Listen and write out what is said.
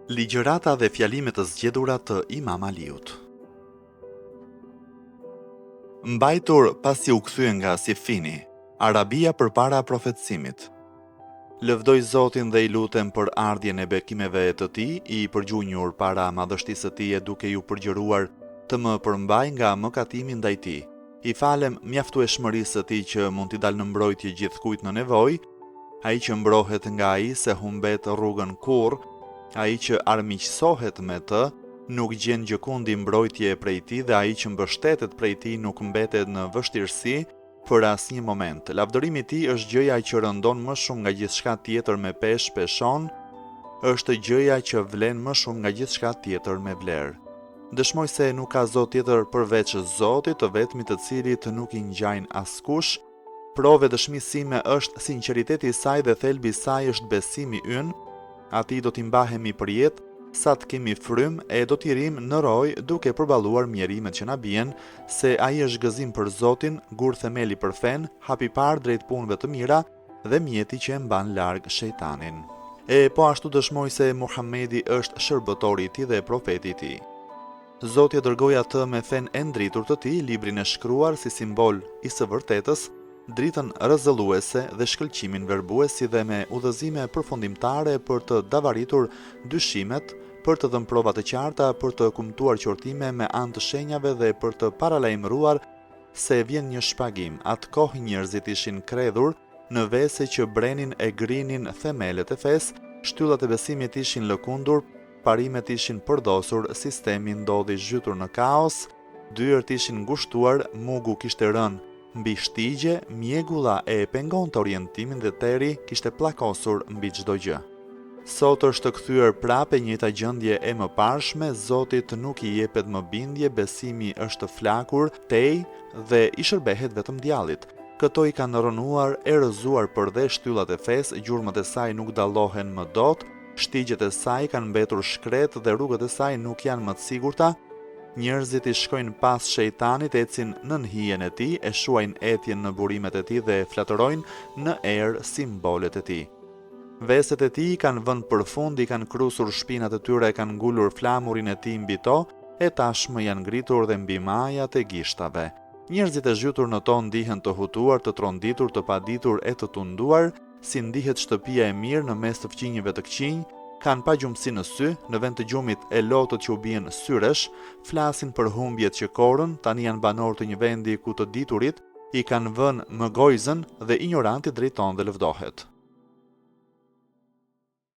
Ligjërata dhe fjalimet të zgjedhura të Imam Aliut. Mbajtur pasi u kthye nga Sifini, Arabia përpara profetësimit. Lëvdoj Zotin dhe i lutem për ardhjen e bekimeve të tij, i përgjunjur para madhështisë së tij duke ju përgjëruar të më përmbaj nga mëkatimi ndaj tij. I falem mjaftueshmërisë së tij që mund t'i dalë në mbrojtje gjithkujt në nevojë, ai që mbrohet nga ai se humbet rrugën kurrë, ai që armiqësohet me të, nuk gjen gjëkundi mbrojtje prej tij dhe ai që mbështetet prej tij nuk mbetet në vështirësi për asnjë moment. Lavdërimi i tij është gjëja që rëndon më shumë nga gjithçka tjetër me peshon, është gjëja që vlen më shumë nga gjithçka tjetër me vlerë. Dëshmoj se nuk ka Zot tjetër përveç Zotit, të vetmit të cilit nuk i ngjajnë askush. Prove dëshmisime është sinqeriteti i saj dhe thelbi i saj është besimi ynë. Ati do t'i mbahemi për jetë, sa të kemi frym e do t'i rim në roj duke përballuar mjerimet që na bien, se ai është gëzim për Zotin, gur themeli për fen, hapi parë drejt punëve të mira dhe mjeti që e mban larg shejtanin. E po ashtu dëshmoj se Muhamedi është shërbëtori i tij dhe profeti i tij. Zoti e dërgoi atë me fen e ndritur të tij, librin e shkruar si simbol i së vërtetës, dritën rrezulluese dhe shkëlqimin verbues, si dhe me udhëzime përfundimtare për të davaritur dyshimet, për të dhënë prova të qarta, për të kumtuar qortime me anë të shenjave dhe për të paralajmëruar se vjen një shpagim. Atë kohë njerëzit ishin kredhur në vese që brenin e grinin themelet e fesë, shtyllat e besimit ishin lëkundur, parimet ishin përdosur, sistemi ndodhi zhytur në kaos, dyert ishin ngushtuar, mugu kishte rënë mbi shtigje, mjegulla e pengon të orientimin dhe teri kishte pllakosur mbi çdo gjë. Sot është kthyer prapë njëjta gjendje e mëparshme, Zotit nuk i jepet më bindje, besimi është flakur tej dhe i shërbehet vetëm djallit. Këto i kanë rënuar e rrëzuar përde shtyllat e fesë, gjurmët e saj nuk dallohen më dot, shtigjet e saj kanë mbetur shkret dhe rrugët e saj nuk janë më të sigurta. Njerëzit i shkojnë pas shejtanit, ecin nën hijen e tij, e shuajnë etjen në burimet e tij dhe flatërojnë në erë simbolet e tij. Veset e tij kanë vënë përfund, i kanë krusur shpinat e tyre, kanë ngulur flamurin e tij mbi to, e tashmë janë ngritur dhe mbi majat e gishtave. Njerëzit e zhytur në to ndihen të hutuar, të tronditur, të paditur e të tunduar, si ndihet shtëpia e mirë në mes të fqinjve të këqinj. Kanë pa gjumësi në sy, në vend të gjumit e lotët që u bien syresh, flasin për humbjet që korën, tani janë banor të një vendi ku të diturit i kanë vënë më gojzën dhe ignoranti drejton dhe lëvdohet.